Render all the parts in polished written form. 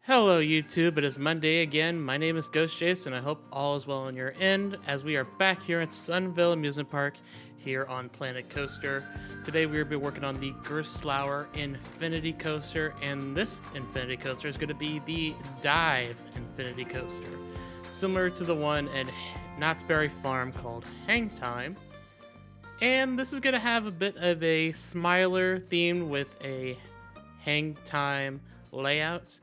Hello YouTube, it is Monday again. My name is Ghost Jace and I hope all is well on your end as we are back here at Sunville Amusement Park here on Planet Coaster. Today we will be working on the Gerstlauer Infinity Coaster, and this Infinity Coaster is going to be the Dive Infinity Coaster. Similar to the one at Knott's Berry Farm called Hang Time. And this is going to have a bit of a Smiler theme with a Hang Time layout.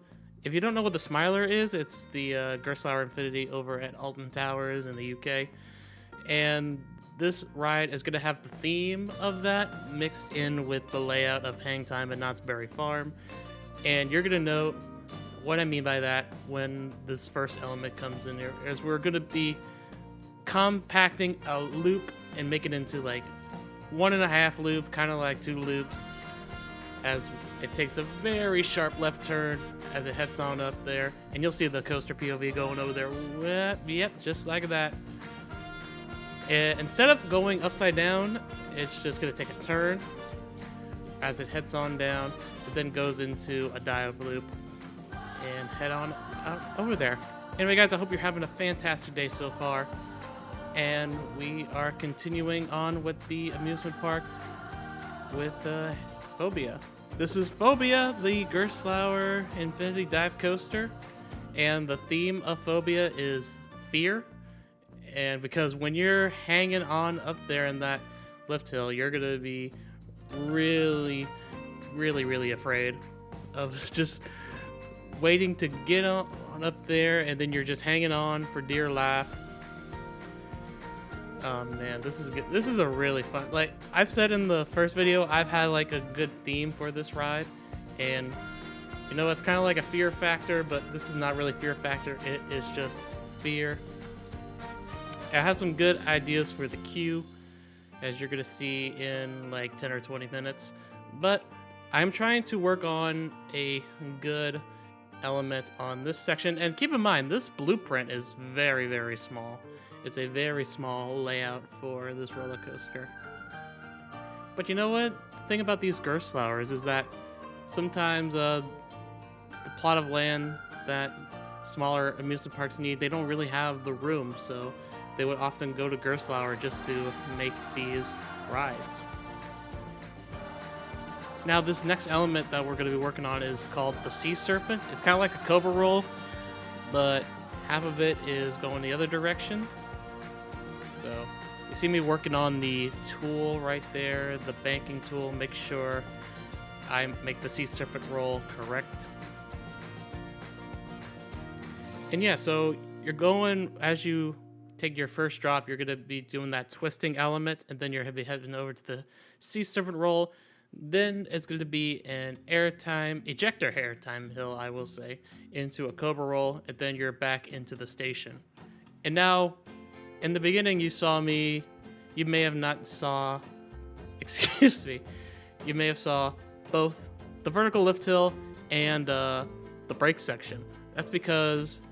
If you don't know what the Smiler is, it's the Gerstlauer Infinity over at Alton Towers in the UK. And this ride is going to have the theme of that mixed in with the layout of Hang Time at Knott's Berry Farm. And you're going to know what I mean by that when this first element comes in here, as we're going to be compacting a loop and make it into like 1.5 loop, kind of like 2 loops, as it takes a very sharp left turn as it heads on up there, and you'll see the coaster POV going over there. Yep, just like that. And instead of going upside down, it's just going to take a turn as it heads on down. It then goes into a dive loop and head on out over there. Anyway, guys, I hope you're having a fantastic day so far. And we are continuing on with the amusement park with Phobia. This is Phobia, the Gerstlauer Infinity Dive Coaster, and the theme of Phobia is fear. And because when you're hanging on up there in that lift hill, you're gonna be really, really afraid of just waiting to get on up there, and then you're just hanging on for dear life. Oh man, this is good. This is a really fun, like I've said in the first video, I've had like a good theme for this ride, and you know, it's kind of like a fear factor, but this is not really fear factor. It is just fear. I have some good ideas for the queue, as you're gonna see in like 10 or 20 minutes, but I'm trying to work on a good element on this section. And keep in mind, this blueprint is very small. It's a very small layout for this roller coaster. But you know what? The thing about these Gerstlauers is that sometimes the plot of land that smaller amusement parks need, they don't really have the room, so they would often go to Gerstlauer just to make these rides. Now, this next element that we're going to be working on is called the Sea Serpent. It's kind of like a Cobra roll, but half of it is going the other direction. So you see me working on the tool right there, the banking tool. Make sure I make the Sea Serpent roll correct. And yeah, so you're going, as you take your first drop, you're going to be doing that twisting element, and then you're going to be heading over to the Sea Serpent roll. Then it's going to be an ejector airtime hill, I will say, into a Cobra roll, and then you're back into the station. And now, in the beginning, you may have not saw, excuse me, you may have saw both the vertical lift hill and the brake section. That's because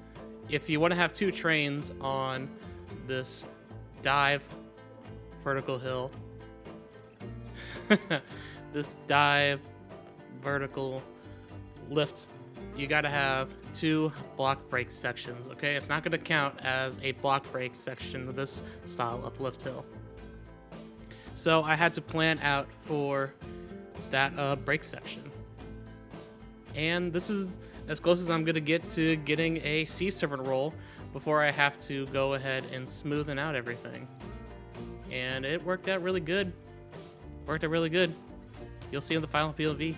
if you want to have 2 trains on this dive vertical hill, this dive vertical lift, you gotta have 2 block brake sections, okay? It's not gonna count as a block brake section with this style of lift hill. So I had to plan out for that brake section. And this is as close as I'm gonna get to getting a Sea Serpent roll before I have to go ahead and smoothen out everything. And it worked out really good. You'll see in the final POV.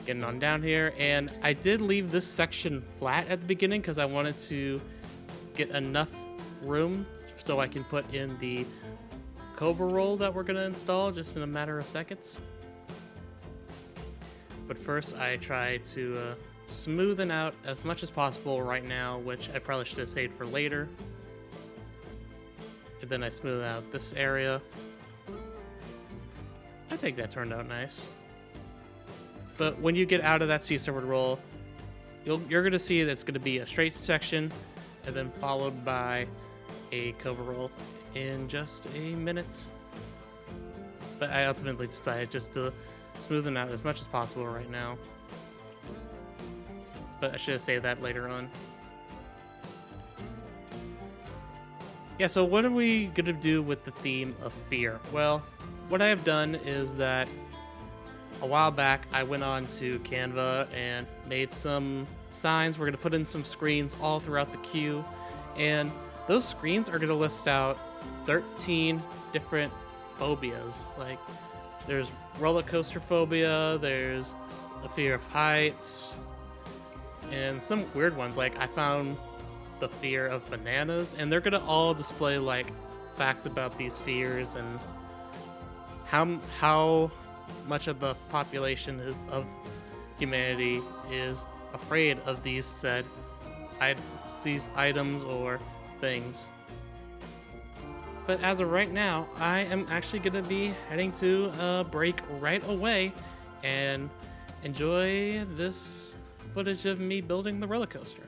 Getting on down here, and I did leave this section flat at the beginning because I wanted to get enough room so I can put in the Cobra roll that we're going to install just in a matter of seconds. But first, I try to smoothen out as much as possible right now, which I probably should have saved for later. And then I smooth out this area. I think that turned out nice. But when you get out of that Sea Serpent roll, you're going to see that it's going to be a straight section, and then followed by a Cobra roll in just a minute. But I ultimately decided just to smoothen out as much as possible right now. but I should have saved that later on. Yeah, so what are we going to do with the theme of fear? Well, what I have done is that a while back I went on to Canva and made some signs. We're going to put in some screens all throughout the queue, and those screens are going to list out 13 different phobias. Like, there's roller coaster phobia, there's a fear of heights, and some weird ones. Like, I found the fear of bananas, and they're gonna all display like facts about these fears and how much of the population of humanity is afraid of these items or things. But as of right now, I am actually gonna be heading to a break right away and enjoy this footage of me building the roller coaster.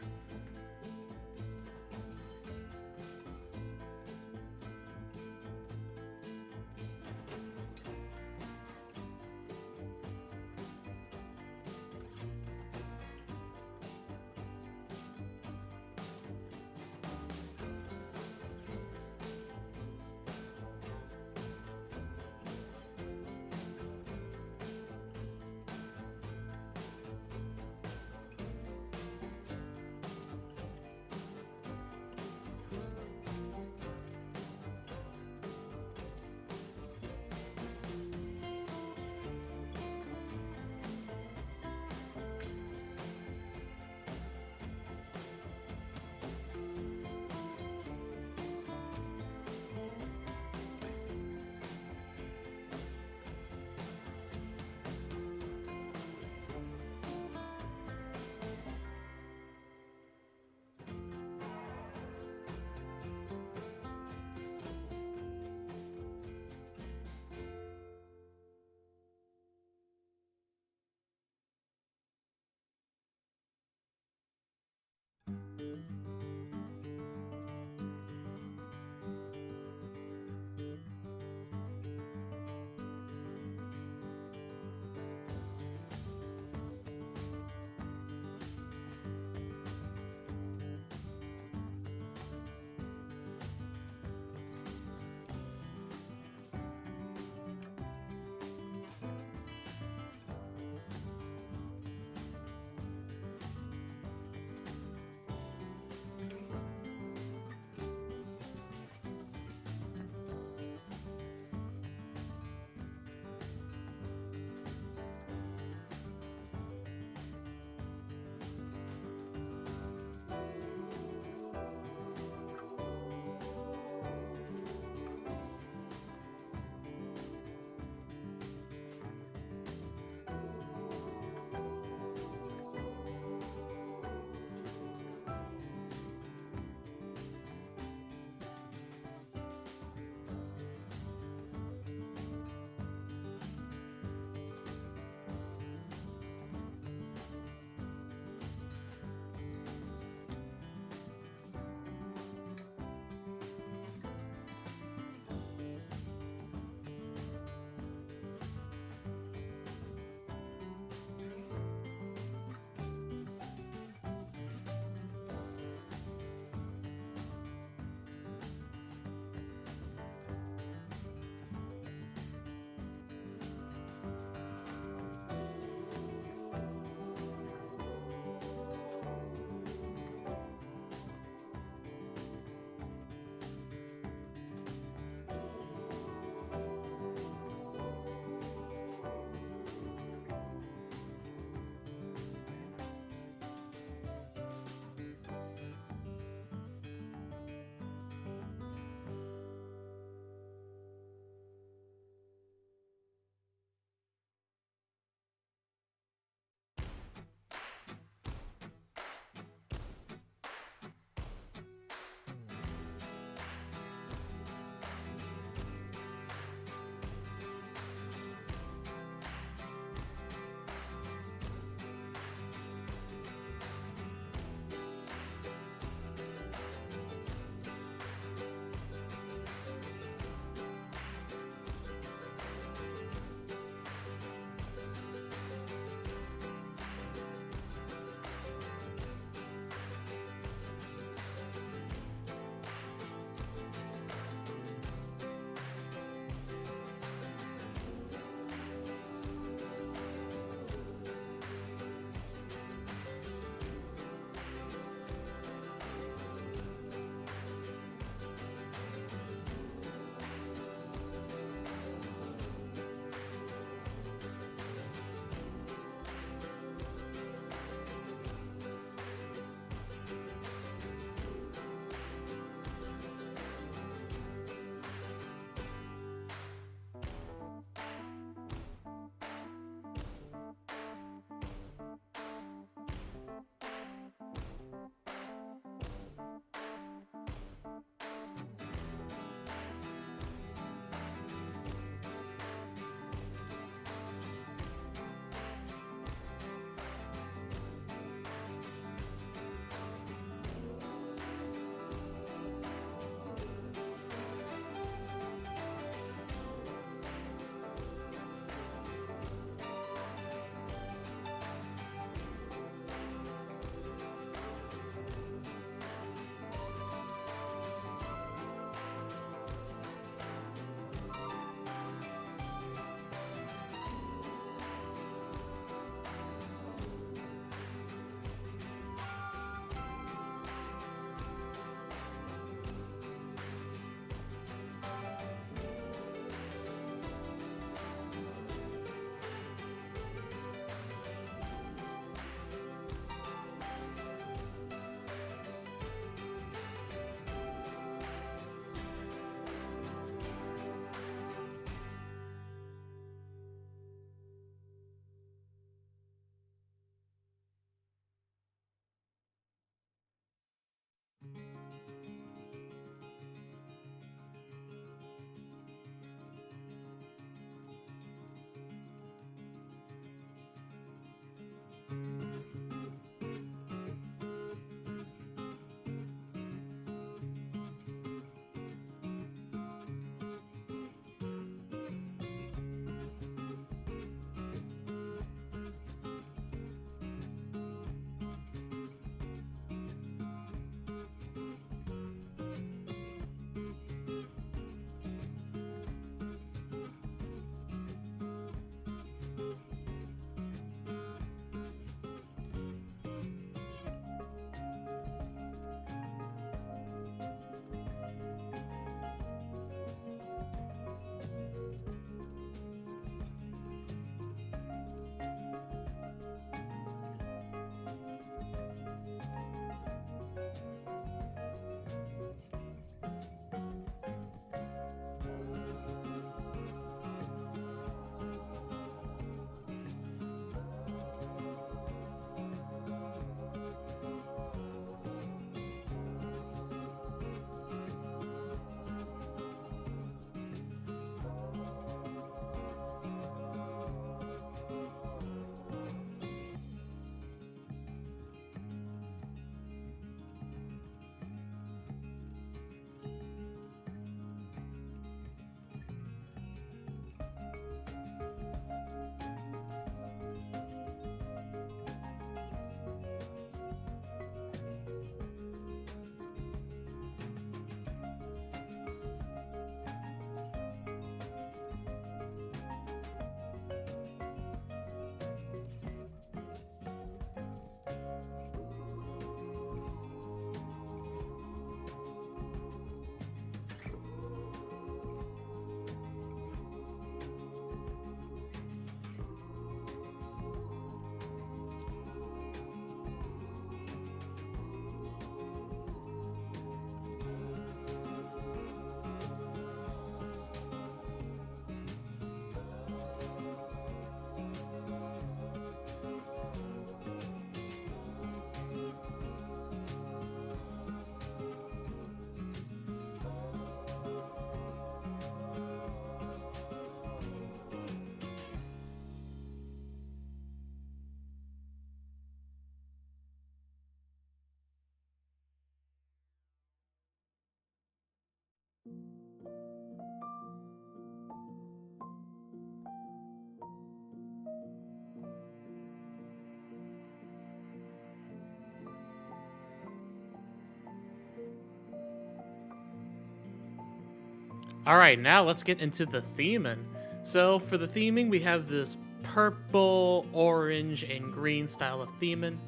All right, now let's get into the theming. So for the theming, we have this purple, orange, and green style of theming.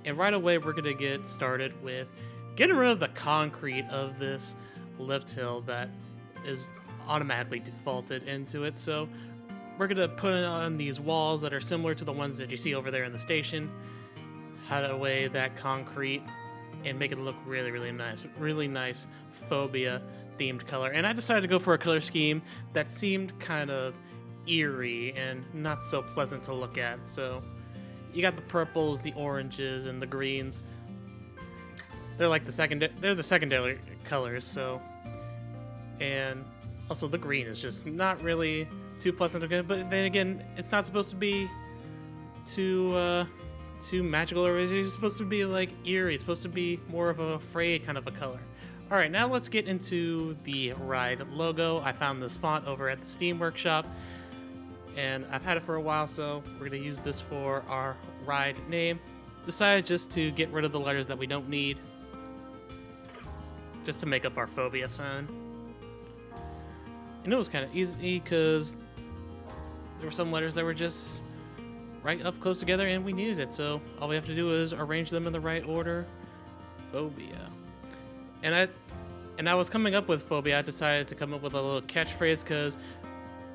And right away, we're gonna get started with getting rid of the concrete of this lift hill that is automatically defaulted into it. So we're gonna put on these walls that are similar to the ones that you see over there in the station, hide away that concrete, and make it look really, really nice Phobia themed color. And I decided to go for a color scheme that seemed kind of eerie and not so pleasant to look at. So you got the purples, the oranges, and the greens. They're like the secondary colors. So, and also the green is just not really too pleasant to look at. But then again, it's not supposed to be too magical, or is it supposed to be like eerie? It's supposed to be more of a afraid kind of a color. All right, now let's get into the ride logo. I found this font over at the Steam Workshop, and I've had it for a while, so we're gonna use this for our ride name. Decided just to get rid of the letters that we don't need, just to make up our Phobia sign. And it was kind of easy because there were some letters that were just right up close together and we needed it, so all we have to do is arrange them in the right order. Phobia. And I was coming up with Phobia. I decided to come up with a little catchphrase because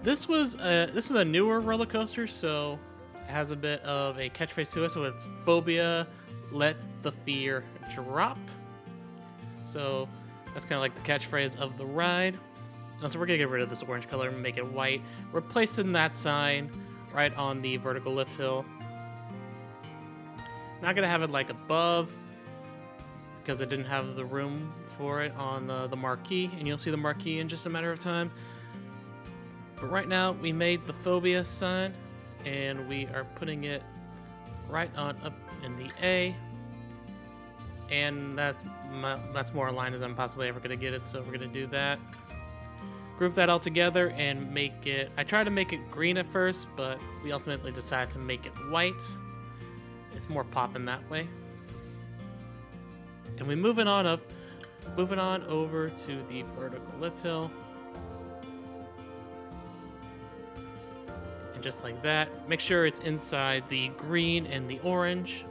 this is a newer roller coaster, so it has a bit of a catchphrase to it. So it's Phobia, let the fear drop. So that's kind of like the catchphrase of the ride. So we're gonna get rid of this orange color and make it white, replacing that sign right on the vertical lift hill. Not gonna have it like above because I didn't have the room for it on the marquee, and you'll see the marquee in just a matter of time. But right now we made the Phobia sign and we are putting it right on up in the A, and that's more aligned as I'm possibly ever gonna get it, so we're gonna do that. Group that all together and make it, I tried to make it green at first, but we ultimately decided to make it white. It's more popping that way. And we moving on over to the vertical lift hill. And just like that, make sure it's inside the green and the orange.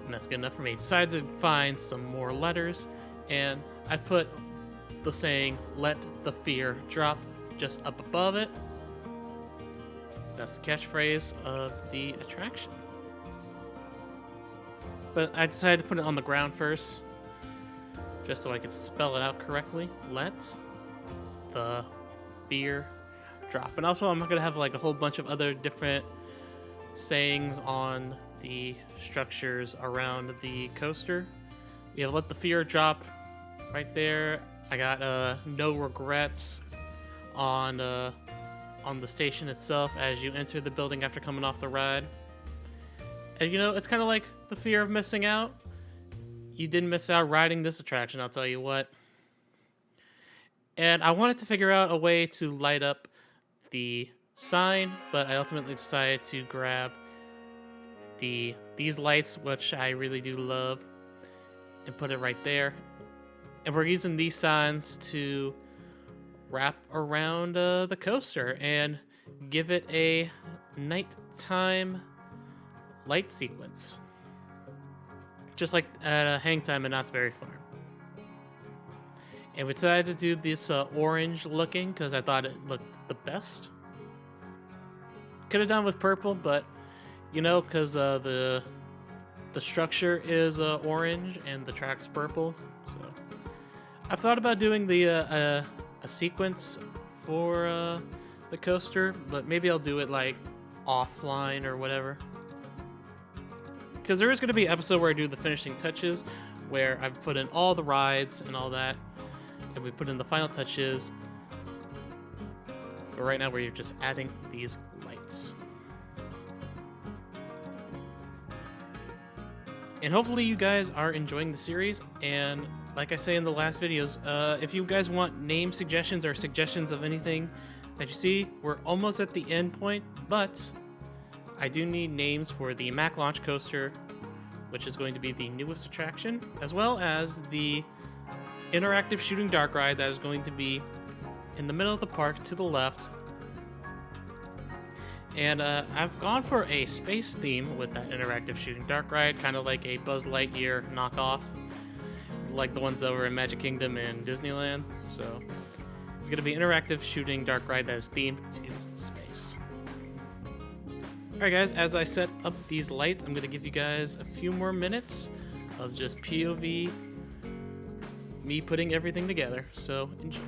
And that's good enough for me. Decided to find some more letters, and I put the saying, let the fear drop, just up above it. That's the catchphrase of the attraction. But I decided to put it on the ground first, just so I could spell it out correctly. Let the fear drop. And also I'm going to have like a whole bunch of other different sayings on the structures around the coaster. We have let the fear drop right there. I got no regrets on the station itself as you enter the building after coming off the ride. And you know, it's kind of like the fear of missing out. You didn't miss out riding this attraction, I'll tell you what. And I wanted to figure out a way to light up the sign, but I ultimately decided to grab these lights, which I really do love, and put it right there. And we're using these signs to wrap around the coaster and give it a nighttime light sequence. Just like at Hang Time and Knott's Berry Farm. And we decided to do this orange looking because I thought it looked the best. Could have done with purple, but you know, because the structure is orange and the track is purple. So I've thought about doing a sequence for the coaster, but maybe I'll do it like offline or whatever. Because there is going to be an episode where I do the finishing touches, where I've put in all the rides and all that, and we put in the final touches. But right now we're just adding these lights. And hopefully you guys are enjoying the series, and like I say in the last videos, if you guys want name suggestions or suggestions of anything that you see, we're almost at the end point, but I do need names for the Mac Launch Coaster, which is going to be the newest attraction, as well as the interactive shooting dark ride that is going to be in the middle of the park to the left. And I've gone for a space theme with that interactive shooting dark ride, kind of like a Buzz Lightyear knockoff, like the ones over in Magic Kingdom and Disneyland. So it's going to be interactive shooting dark ride that is themed to space. Alright guys, as I set up these lights, I'm going to give you guys a few more minutes of just POV, me putting everything together, so enjoy.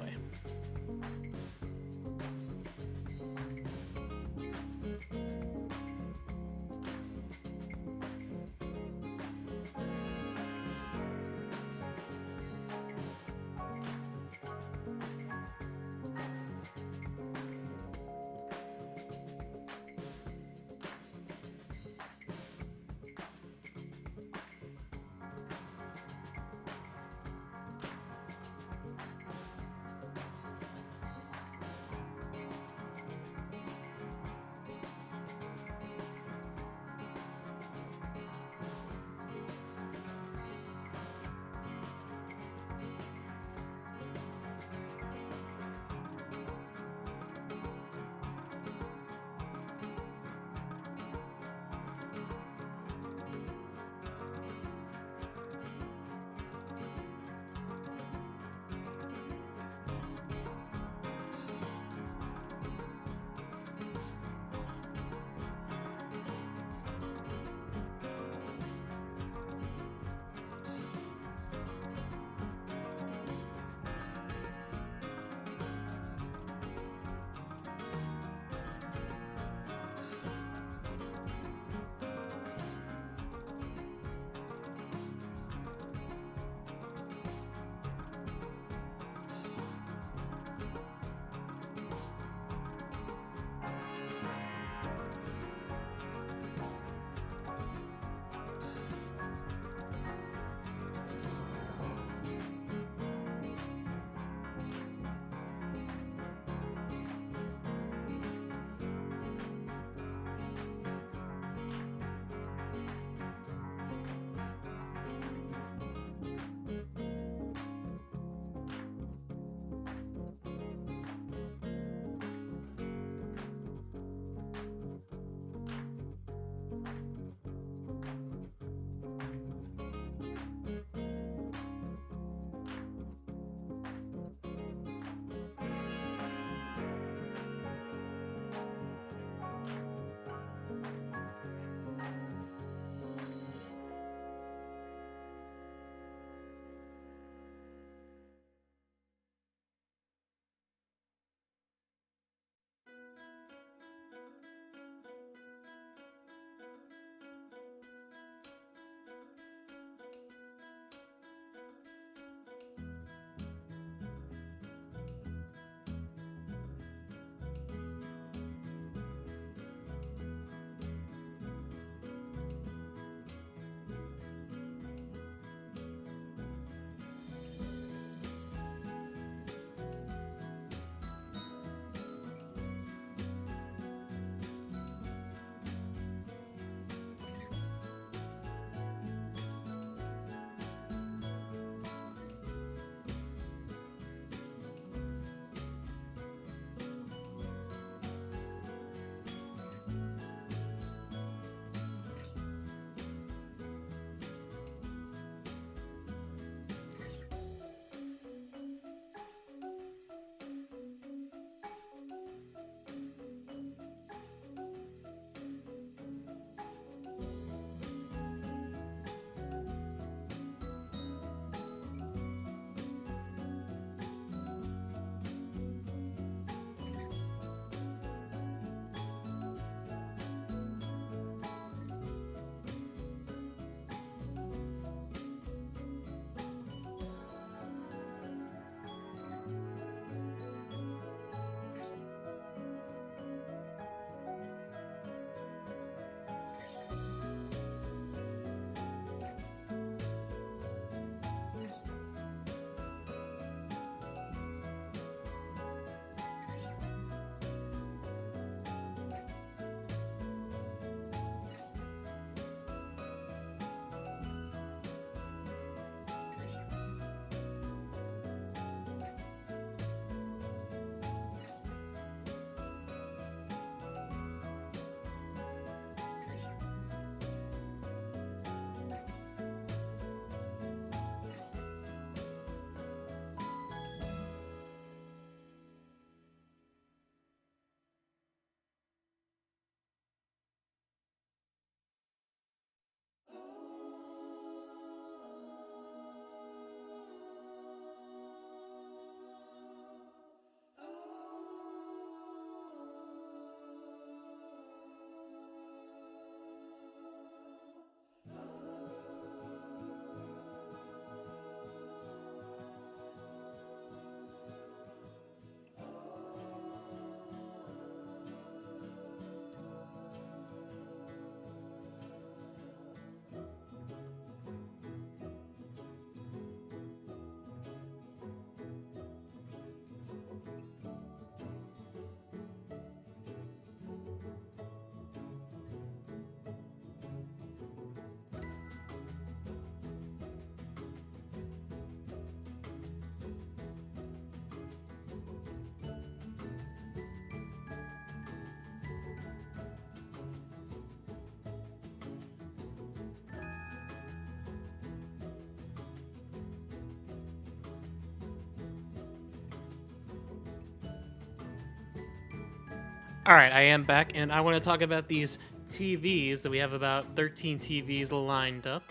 All right, I am back, and I want to talk about these TVs. That we have about 13 TVs lined up,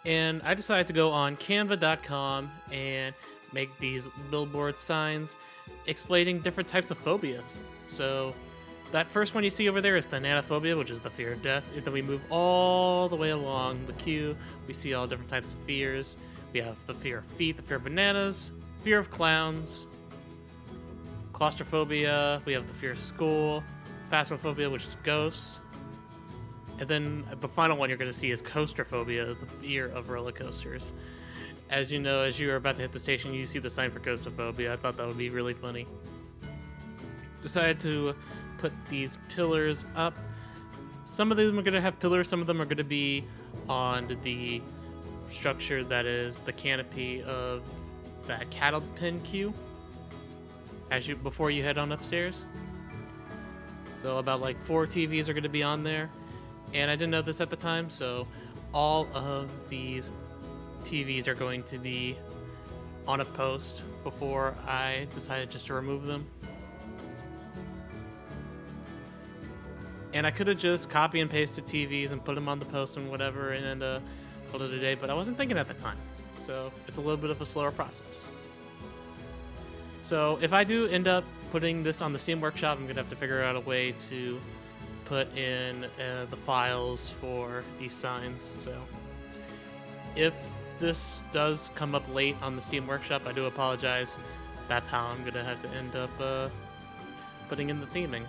and I decided to go on Canva.com and make these billboard signs explaining different types of phobias. So that first one you see over there is thanatophobia, which is the fear of death. And then we move all the way along the queue. We see all different types of fears. We have the fear of feet, the fear of bananas, fear of clowns, claustrophobia, we have the fear of school, phasmophobia, which is ghosts, and then the final one you're going to see is coasterphobia, the fear of roller coasters. As you know, as you're about to hit the station, you see the sign for coasterphobia. I thought that would be really funny. Decided to put these pillars up. Some of them are going to have pillars, some of them are going to be on the structure that is the canopy of that cattle pen queue before you head on upstairs. So about like 4 TVs are going to be on there, and I didn't know this at the time, so all of these TVs are going to be on a post before I decided just to remove them. And I could have just copy and pasted TVs and put them on the post and whatever, and then called it a day, but I wasn't thinking at the time, so it's a little bit of a slower process. So if I do end up putting this on the Steam Workshop, I'm going to have to figure out a way to put in the files for these signs. So if this does come up late on the Steam Workshop, I do apologize. That's how I'm going to have to end up putting in the theming.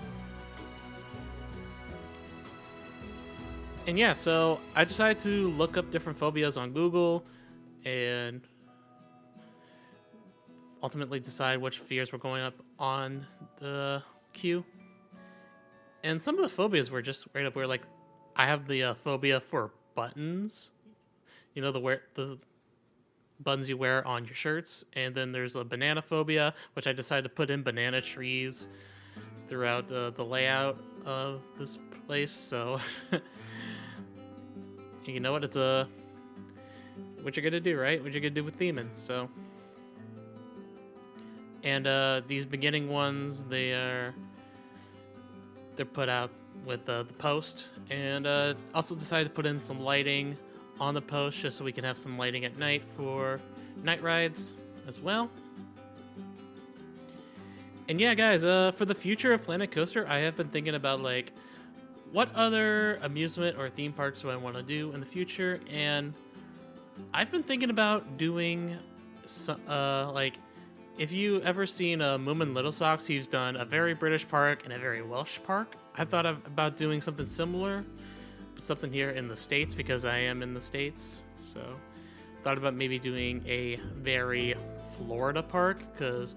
And yeah, so I decided to look up different phobias on Google and ultimately decide which fears were going up on the queue. And some of the phobias were just right up where, like, I have the phobia for buttons. You know, the buttons you wear on your shirts. And then there's a banana phobia, which I decided to put in banana trees throughout the layout of this place. So, you know what? It's what you're gonna do, right? What you're gonna do with theming. So. And these beginning ones, they're put out with the post, and also decided to put in some lighting on the post just so we can have some lighting at night for night rides as well. And yeah, guys, for the future of Planet Coaster, I have been thinking about like what other amusement or theme parks do I want to do in the future, and I've been thinking about doing like. If you ever seen Moomin Little Socks, he's done a very British park and a very Welsh park. I thought about doing something similar, but something here in the States because I am in the States. So thought about maybe doing a very Florida park because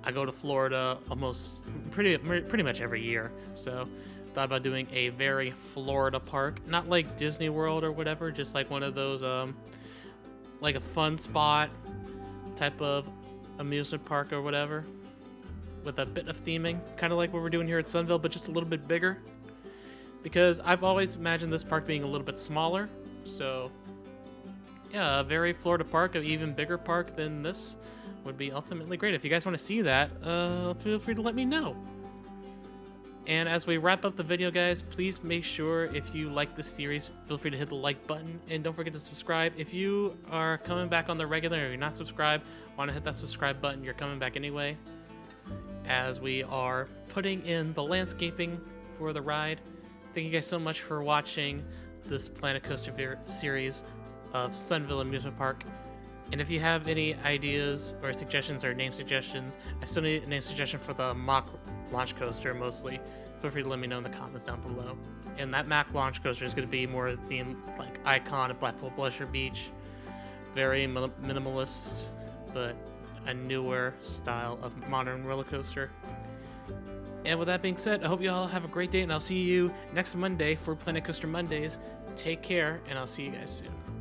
I go to Florida almost pretty much every year. So thought about doing a very Florida park, not like Disney World or whatever, just like one of those like a fun spot type of amusement park or whatever with a bit of theming, kind of like what we're doing here at Sunville, but just a little bit bigger, because I've always imagined this park being a little bit smaller. So yeah, a very Florida park, an even bigger park than this would be ultimately great. If you guys want to see that, feel free to let me know. And as we wrap up the video, guys, please make sure if you like this series, feel free to hit the like button, and don't forget to subscribe. If you are coming back on the regular or you're not subscribed, want to hit that subscribe button, you're coming back anyway, as we are putting in the landscaping for the ride. Thank you guys so much for watching this Planet Coaster series of Sunville Amusement Park. And if you have any ideas or suggestions or name suggestions, I still need a name suggestion for the mock launch coaster mostly. Feel free to let me know in the comments down below. And that mock launch coaster is going to be more themed like Icon at Blackpool Blusher Beach. Very minimalist, but a newer style of modern roller coaster. And with that being said, I hope you all have a great day, and I'll see you next Monday for Planet Coaster Mondays. Take care, and I'll see you guys soon.